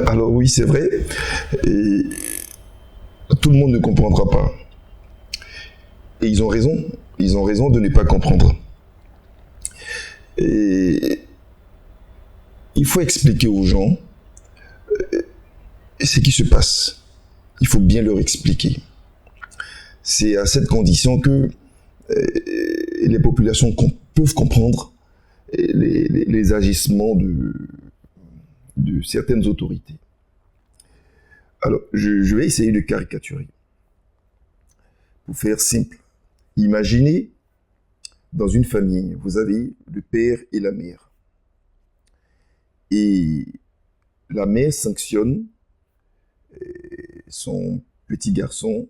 Alors oui, c'est vrai. Et tout le monde ne comprendra pas. Et ils ont raison. Ils ont raison de ne pas comprendre. Et il faut expliquer aux gens ce qui se passe. Il faut bien leur expliquer. C'est à cette condition que les populations peuvent comprendre les agissements de certaines autorités. Alors, je vais essayer de caricaturer. Pour faire simple, imaginez dans une famille, vous avez le père et la mère. Et la mère sanctionne son petit garçon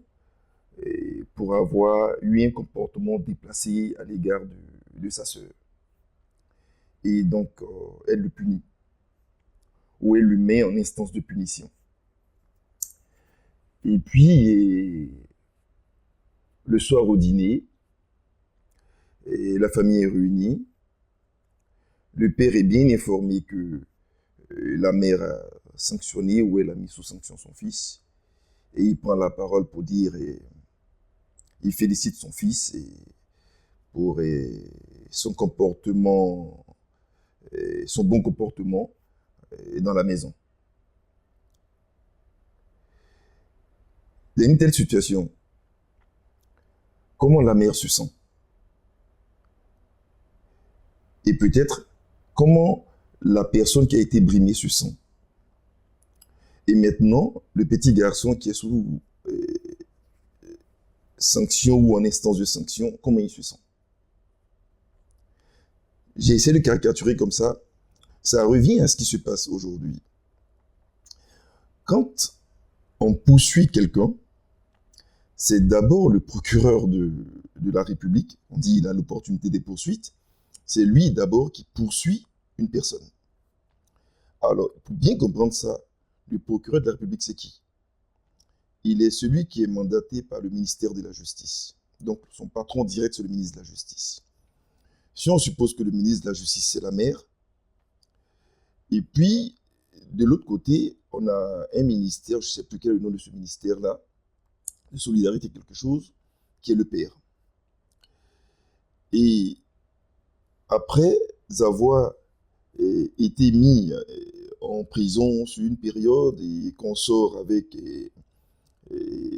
pour avoir eu un comportement déplacé à l'égard de sa sœur. Et donc, elle le punit. Ou elle le met en instance de punition. Et puis, le soir au dîner, la famille est réunie. Le père est bien informé que la mère a sanctionné ou elle a mis sous sanction son fils. Et il prend la parole pour dire, il félicite son fils pour son comportement, son bon comportement dans la maison. Dans une telle situation, comment la mère se sent? Et peut-être comment la personne qui a été brimée se sent? Et maintenant, le petit garçon qui est sous sanction ou en instance de sanction, comment il se sent? J'ai essayé de caricaturer comme ça. Ça revient à ce qui se passe aujourd'hui. Quand on poursuit quelqu'un, c'est d'abord le procureur de la République. On dit qu'il a l'opportunité des poursuites. C'est lui d'abord qui poursuit une personne. Alors, pour bien comprendre ça, le procureur de la République, c'est qui? Il est celui qui est mandaté par le ministère de la Justice. Donc, son patron direct, c'est le ministre de la Justice. Si on suppose que le ministre de la Justice, c'est la mère, et puis, de l'autre côté, on a un ministère, je ne sais plus quel est le nom de ce ministère-là, de solidarité quelque chose, qui est le père. Et après avoir été mis en prison sur une période et qu'on sort avec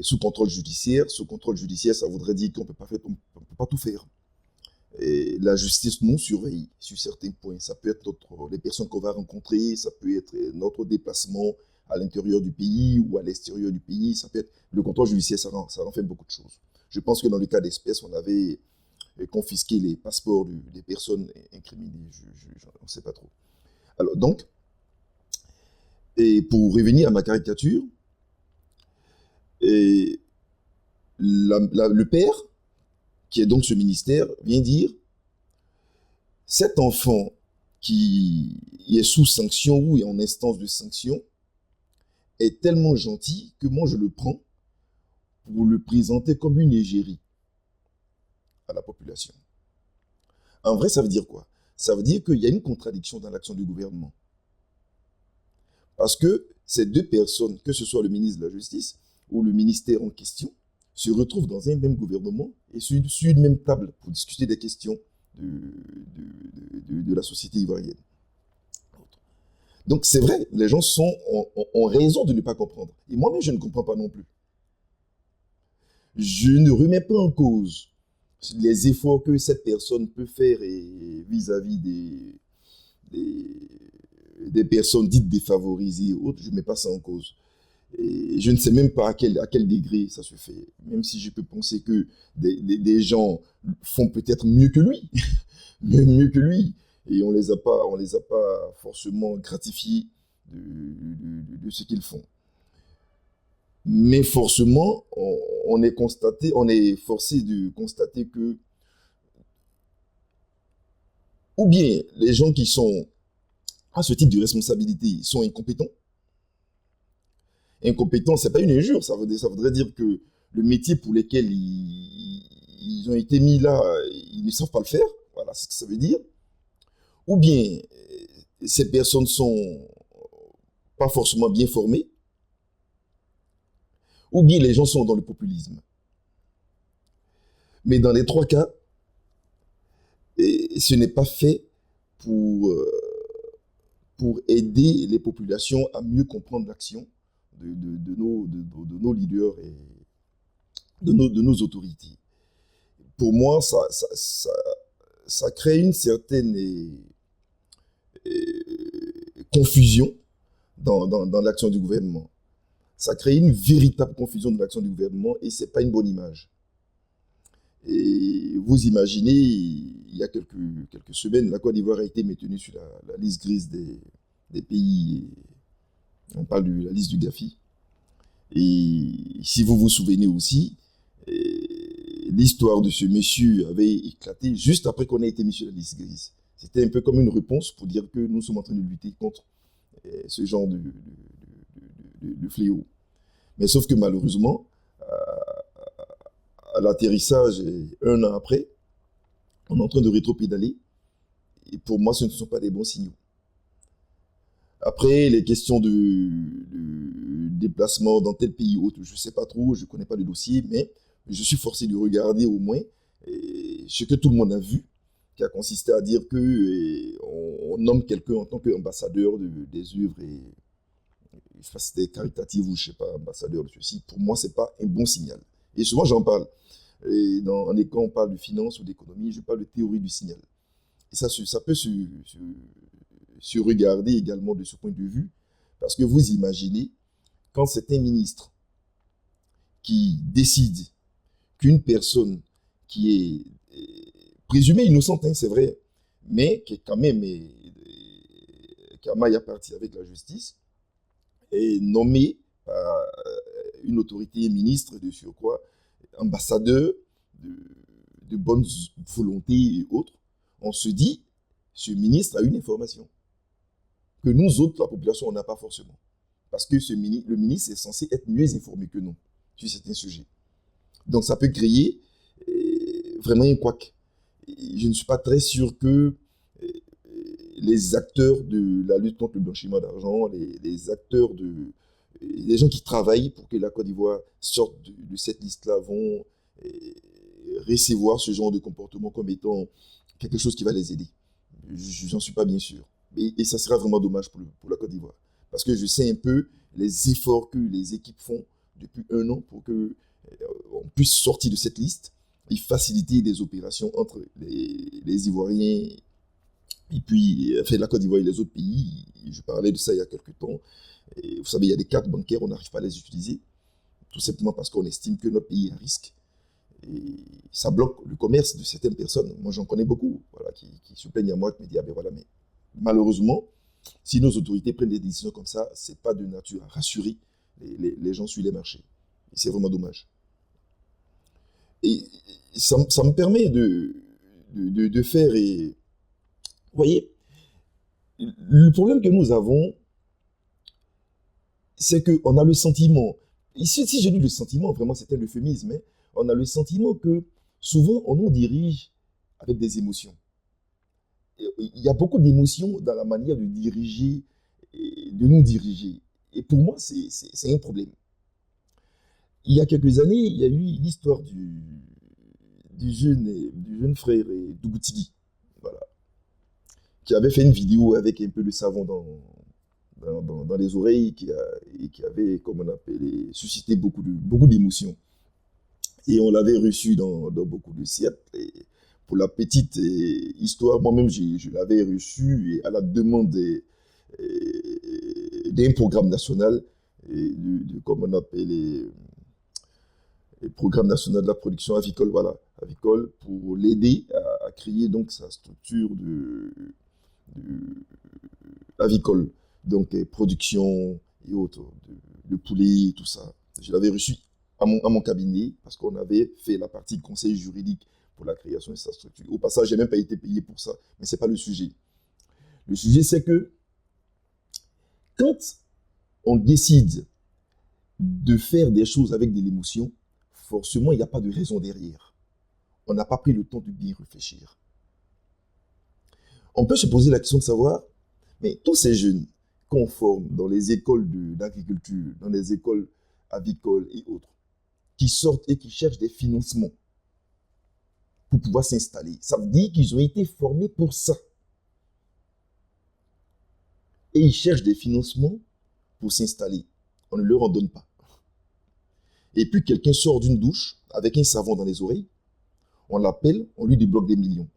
sous contrôle judiciaire, ça voudrait dire qu'on ne peut pas tout faire. Et la justice nous surveille sur certains points. Ça peut être les personnes qu'on va rencontrer, ça peut être notre déplacement à l'intérieur du pays ou à l'extérieur du pays. Ça peut être le contrôle judiciaire, ça en fait beaucoup de choses. Je pense que dans le cas d'espèce, on avait confisqué les passeports des personnes incriminées. On ne sait pas trop. Alors donc, et pour revenir à ma caricature, le père, qui est donc ce ministère, vient dire cet enfant qui est sous sanction ou est en instance de sanction est tellement gentil que moi je le prends pour le présenter comme une égérie à la population. En vrai, ça veut dire quoi? Ça veut dire qu'il y a une contradiction dans l'action du gouvernement. Parce que ces deux personnes, que ce soit le ministre de la Justice ou le ministère en question, se retrouvent dans un même gouvernement et sur une même table pour discuter des questions de la société ivoirienne. Donc c'est vrai, les gens ont raison de ne pas comprendre. Et moi-même, je ne comprends pas non plus. Je ne remets pas en cause les efforts que cette personne peut faire vis-à-vis des personnes dites défavorisées ou autres, je ne mets pas ça en cause. Et je ne sais même pas à quel degré ça se fait, même si je peux penser que des gens font peut-être mieux que lui, mieux que lui, et on les a pas forcément gratifiés de ce qu'ils font. Mais forcément, on est forcé de constater que, ou bien les gens qui sont à ce type de responsabilité sont incompétents. Incompétent, c'est pas une injure, ça voudrait dire que le métier pour lequel ils ont été mis là, ils ne savent pas le faire, voilà, c'est ce que ça veut dire. Ou bien, ces personnes sont pas forcément bien formés, ou bien les gens sont dans le populisme. Mais dans les trois cas, ce n'est pas fait pour, pour aider les populations à mieux comprendre l'action de nos leaders et de nos autorités. Pour moi, ça crée une certaine confusion dans l'action du gouvernement. Ça crée une véritable confusion de l'action du gouvernement et ce n'est pas une bonne image. Et vous imaginez, il y a quelques semaines, la Côte d'Ivoire a été maintenue sur la liste grise des pays, on parle de la liste du Gafi. Et si vous vous souvenez aussi, l'histoire de ce monsieur avait éclaté juste après qu'on ait été mis sur la liste grise. C'était un peu comme une réponse pour dire que nous sommes en train de lutter contre ce genre de fléau. Mais sauf que malheureusement, à l'atterrissage, un an après, on est en train de rétropédaler. Et pour moi, ce ne sont pas des bons signaux. Après, les questions de déplacement dans tel pays ou autre, je ne sais pas trop, je ne connais pas le dossier, mais je suis forcé de regarder au moins ce que tout le monde a vu, qui a consisté à dire qu'on nomme quelqu'un en tant qu'ambassadeur des œuvres et c'était caritative ou je ne sais pas, ambassadeur de ceci. Pour moi, ce n'est pas un bon signal. Et souvent, j'en parle. Et quand on parle de finance ou d'économie, je parle de théorie du signal. Et ça peut se regarder également de ce point de vue, parce que vous imaginez, quand c'est un ministre qui décide qu'une personne qui est présumée innocente, hein, c'est vrai, mais qui est quand même qui a maille à partir avec la justice, est nommé par une autorité ministre de surcroît, ambassadeur de bonne volonté et autres, on se dit, ce ministre a une information que nous autres, la population, on n'a pas forcément. Parce que le ministre est censé être mieux informé que nous sur certains sujets. Donc ça peut créer vraiment un couac. Je ne suis pas très sûr que les acteurs de la lutte contre le blanchiment d'argent, les acteurs les gens qui travaillent pour que la Côte d'Ivoire sorte de cette liste-là vont recevoir ce genre de comportement comme étant quelque chose qui va les aider. J'en suis pas bien sûr. Et ça sera vraiment dommage pour la Côte d'Ivoire. Parce que je sais un peu les efforts que les équipes font depuis un an pour qu'on puisse sortir de cette liste et faciliter des opérations entre les Ivoiriens et puis la Côte d'Ivoire et les autres pays. Je parlais de ça il y a quelques temps. Et vous savez, il y a des cartes bancaires, on n'arrive pas à les utiliser, tout simplement parce qu'on estime que notre pays est à risque. Et ça bloque le commerce de certaines personnes. Moi, j'en connais beaucoup, voilà, qui se plaignent à moi, qui me disent, ah ben voilà, mais malheureusement, si nos autorités prennent des décisions comme ça, ce n'est pas de nature à rassurer les gens sur les marchés. Et c'est vraiment dommage. Et ça me permet de faire... Vous voyez, le problème que nous avons, c'est qu'on a le sentiment, ici, si je dis le sentiment, vraiment c'est un euphémisme, hein, on a le sentiment que souvent on nous dirige avec des émotions. Il y a beaucoup d'émotions dans la manière de diriger, de nous diriger. Et pour moi, c'est un problème. Il y a quelques années, il y a eu l'histoire du jeune frère Dougoutigi, voilà, qui avait fait une vidéo avec un peu de savon dans les oreilles et qui avait, comme on appelle, suscité beaucoup d'émotions. Et on l'avait reçu dans beaucoup de siècles. Et pour la petite histoire, moi-même, je l'avais reçu à la demande d'un programme national, comme on appelle les programmes nationaux de la production avicole, voilà, avicole, pour l'aider à créer donc sa structure avicole. Donc production et autres, de poulet, tout ça. Je l'avais reçu à mon cabinet parce qu'on avait fait la partie conseil juridique pour la création de sa structure. Au passage, je n'ai même pas été payé pour ça, mais ce n'est pas le sujet. Le sujet, c'est que quand on décide de faire des choses avec de l'émotion, forcément, il n'y a pas de raison derrière. On n'a pas pris le temps de bien réfléchir. On peut se poser la question de savoir, mais tous ces jeunes, qu'on forme dans les écoles d'agriculture, dans les écoles avicoles et autres, qui sortent et qui cherchent des financements pour pouvoir s'installer. Ça veut dire qu'ils ont été formés pour ça. Et ils cherchent des financements pour s'installer. On ne leur en donne pas. Et puis quelqu'un sort d'une douche avec un savon dans les oreilles, on l'appelle, on lui débloque des millions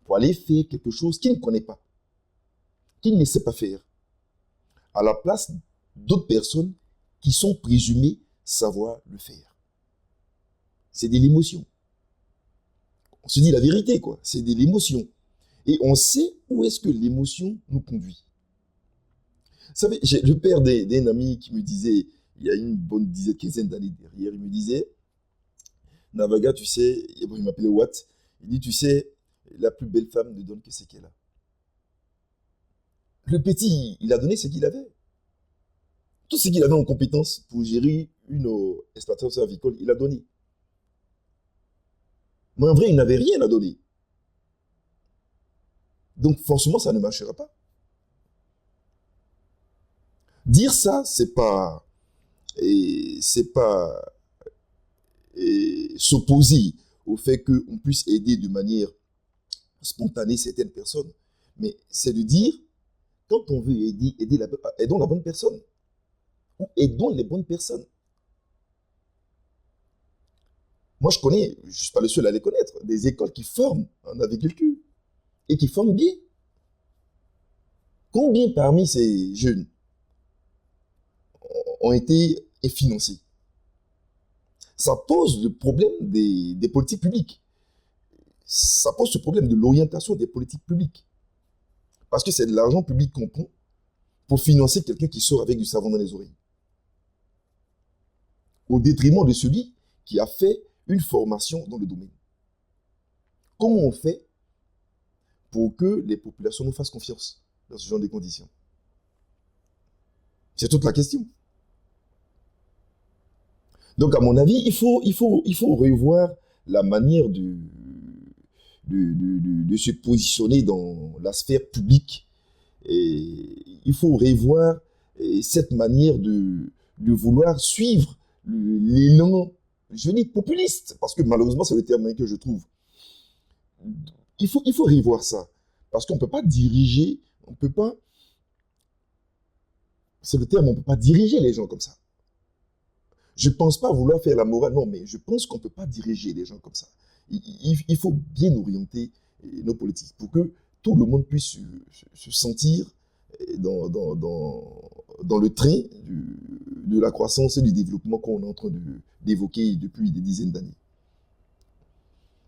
pour aller faire quelque chose qu'il ne connaît pas, qu'il ne sait pas faire, à la place d'autres personnes qui sont présumées savoir le faire. C'est de l'émotion. On se dit la vérité, quoi. C'est de l'émotion. Et on sait où est-ce que l'émotion nous conduit. Vous savez, j'ai le père d'un ami qui me disait, il y a une bonne dizaine, quinzaine d'années derrière, il me disait, Navaga, tu sais, il m'appelait Watt, il dit, tu sais, la plus belle femme ne donne que ce qu'elle a. Le petit, il a donné ce qu'il avait. Tout ce qu'il avait en compétence pour gérer une exploitation avicole, il a donné. Mais en vrai, il n'avait rien à donner. Donc forcément, ça ne marchera pas. Dire ça, c'est pas s'opposer au fait qu'on puisse aider de manière spontanée certaines personnes, mais c'est de dire, quand on veut aider, aidons la bonne personne, ou aidons les bonnes personnes. Moi, je connais, je ne suis pas le seul à les connaître, des écoles qui forment en agriculture, et qui forment bien. Combien parmi ces jeunes ont été financés? Ça pose le problème des politiques publiques. Ça pose le problème de l'orientation des politiques publiques. Parce que c'est de l'argent public qu'on prend pour financer quelqu'un qui sort avec du savon dans les oreilles. Au détriment de celui qui a fait une formation dans le domaine. Comment on fait pour que les populations nous fassent confiance dans ce genre de conditions? C'est toute la question. Donc, à mon avis, il faut revoir la manière de se positionner dans la sphère publique. Et il faut revoir cette manière de vouloir suivre l'élan, je dis populiste, parce que malheureusement, c'est le terme que je trouve. Il faut revoir ça. Parce qu'on ne peut pas diriger, c'est le terme, on ne peut pas diriger les gens comme ça. Je ne pense pas vouloir faire la morale, non, mais je pense qu'on ne peut pas diriger les gens comme ça. Il faut bien orienter nos politiques pour que tout le monde puisse se sentir dans le train de la croissance et du développement qu'on est en train d'évoquer depuis des dizaines d'années.